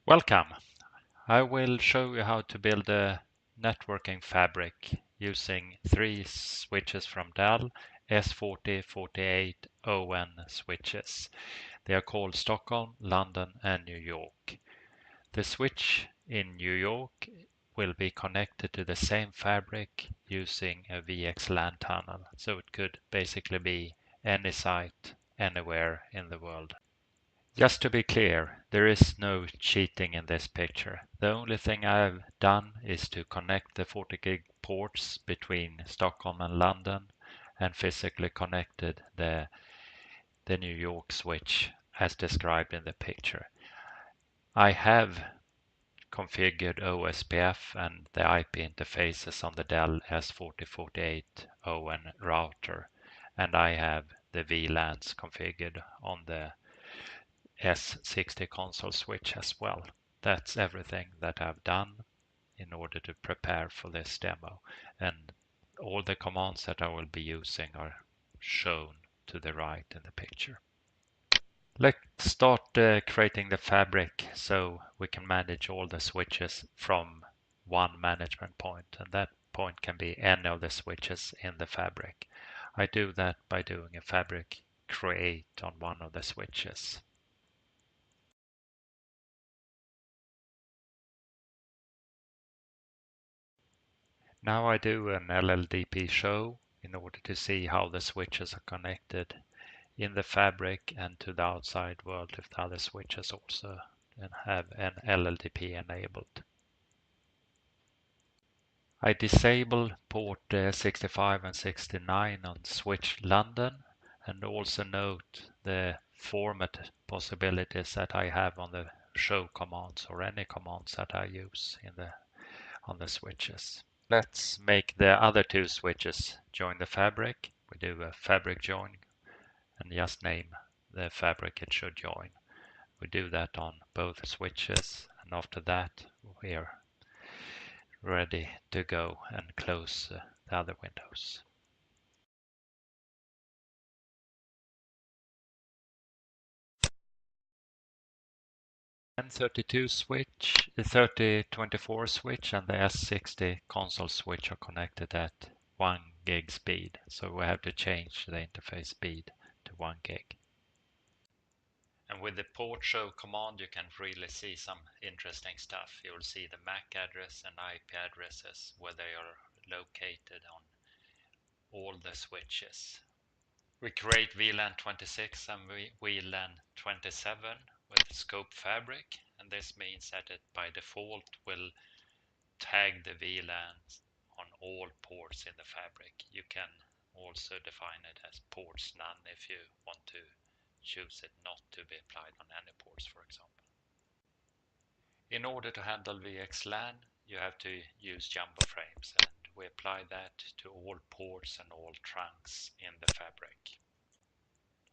Welcome. I will show you how to build a networking fabric using 3 switches from Dell, S40, 48 ON switches. They are called Stockholm, London and New York. The switch in New York will be connected to the same fabric using a VXLAN tunnel, so it could basically be any site anywhere in the world. Just to be clear, there is no cheating in this picture. The only thing I've done is to connect the 40 gig ports between Stockholm and London and physically connected the New York switch as described in the picture. I have configured OSPF and the IP interfaces on the Dell S4048 ON router, and I have the VLANs configured on the S60 console switch as well. That's everything that I've done in order to prepare for this demo, and all the commands that I will be using are shown to the right in the picture. Let's start creating the fabric so we can manage all the switches from one management point, and that point can be any of the switches in the fabric. I do that by doing a fabric create on one of the switches. Now I do an LLDP show in order to see how the switches are connected in the fabric and to the outside world if the other switches also have an LLDP enabled. I disable port 65 and 69 on switch London, and also note the format possibilities that I have on the show commands or any commands that I use on the switches. Let's make the other 2 switches join the fabric. We do a fabric join and just name the fabric it should join. We do that on both switches, and after that we're ready to go and close the other windows. N32 switch, the 3024 switch and the S60 console switch are connected at 1 gig speed, so we have to change the interface speed to 1 gig. And with the port show command, you can really see some interesting stuff. You'll see the MAC address and IP addresses where they are located on all the switches. We create VLAN 26 and VLAN 27 with scope fabric, and this means that it by default will tag the VLANs on all ports in the fabric. You can also define it as ports none if you want to choose it not to be applied on any ports, for example. In order to handle VXLAN, you have to use jumbo frames, and we apply that to all ports and all trunks in the fabric.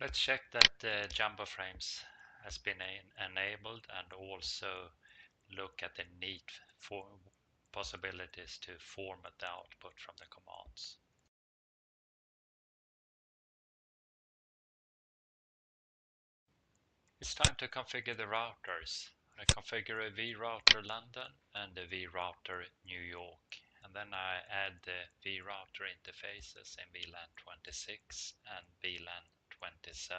Let's check that the jumbo frames has been enabled, and also look at the neat possibilities to format the output from the commands. It's time to configure the routers. I configure a vRouter London and a vRouter New York, and then I add the vRouter interfaces in VLAN 26 and VLAN 27.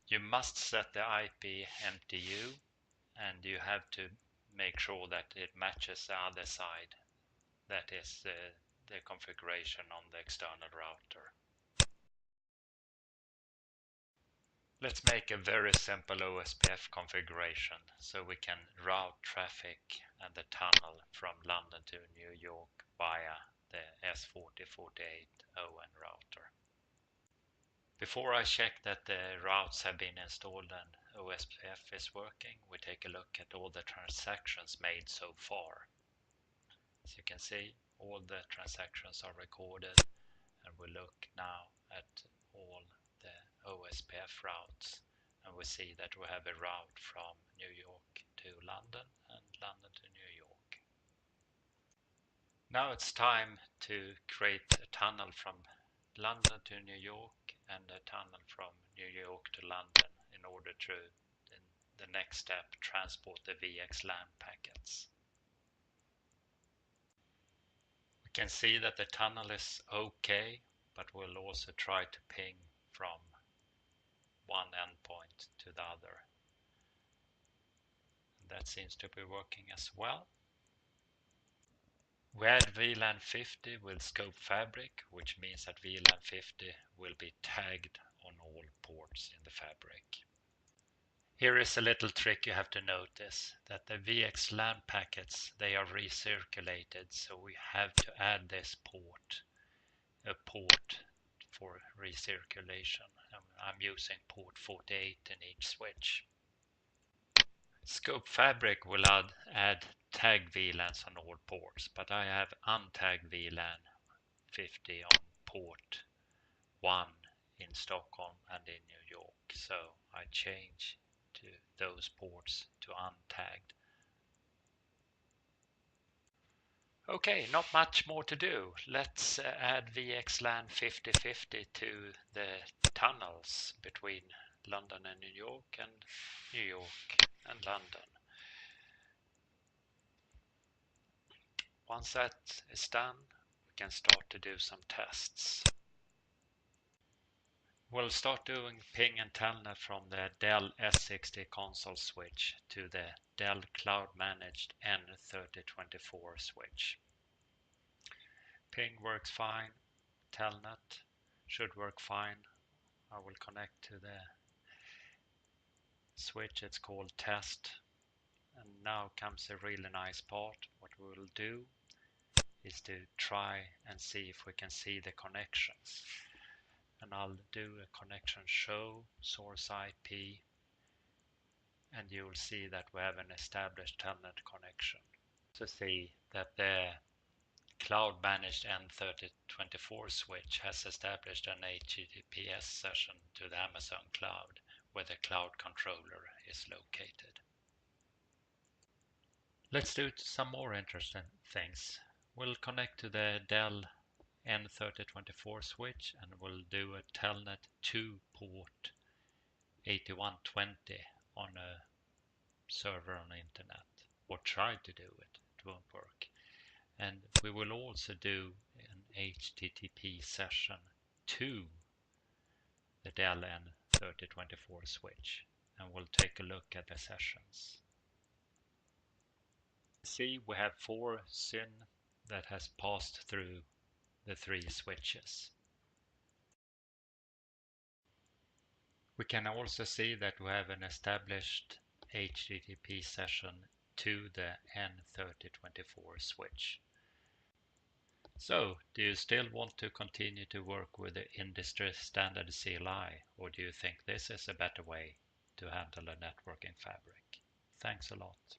You must set the IP MTU, and you have to make sure that it matches the other side. That is the configuration on the external router. Let's make a very simple OSPF configuration so we can route traffic and the tunnel from London to New York via the S4048 ON router. Before I check that the routes have been installed and OSPF is working, we take a look at all the transactions made so far. As you can see, all the transactions are recorded, and we look now at all the OSPF routes, and we see that we have a route from New York to London and London to New York. Now it's time to create a tunnel from London to New York and a tunnel from New York to London in order to, in the next step, transport the VXLAN packets. We can see that the tunnel is okay, but we'll also try to ping from one endpoint to the other. And that seems to be working as well. We add VLAN 50 with scope fabric, which means that VLAN 50 will be tagged on all ports in the fabric. Here is a little trick you have to notice, that the VXLAN packets, they are recirculated, so we have to add this port, a port for recirculation. I'm using port 48 in each switch. Scope Fabric will add tagged VLANs on all ports, but I have untagged VLAN 50 on port 1 in Stockholm and in New York, so I change to those ports to untagged. Okay, not much more to do. Let's add VXLAN 5050 to the tunnels between London and New York and New York and London. Once that is done, we can start to do some tests. We'll start doing ping and telnet from the Dell S60 console switch to the Dell Cloud Managed N3024 switch. Ping works fine, telnet should work fine. I will connect to the switch, it's called test. And now comes a really nice part. What we will do is to try and see if we can see the connections. And I'll do a connection show source IP, and you will see that we have an established telnet connection. So see that the Cloud Managed N3024 switch has established an HTTPS session to the Amazon cloud where the cloud controller is located. Let's do some more interesting things. We'll connect to the Dell N3024 switch and we'll do a telnet to port 8120 on a server on the internet, or try to do it. It won't work. And we will also do an HTTP session to the Dell N3024 switch, and we'll take a look at the sessions. See, we have 4 SYN that has passed through the 3 switches. We can also see that we have an established HTTP session to the N3024 switch. So, do you still want to continue to work with the industry standard CLI, or do you think this is a better way to handle a networking fabric? Thanks a lot.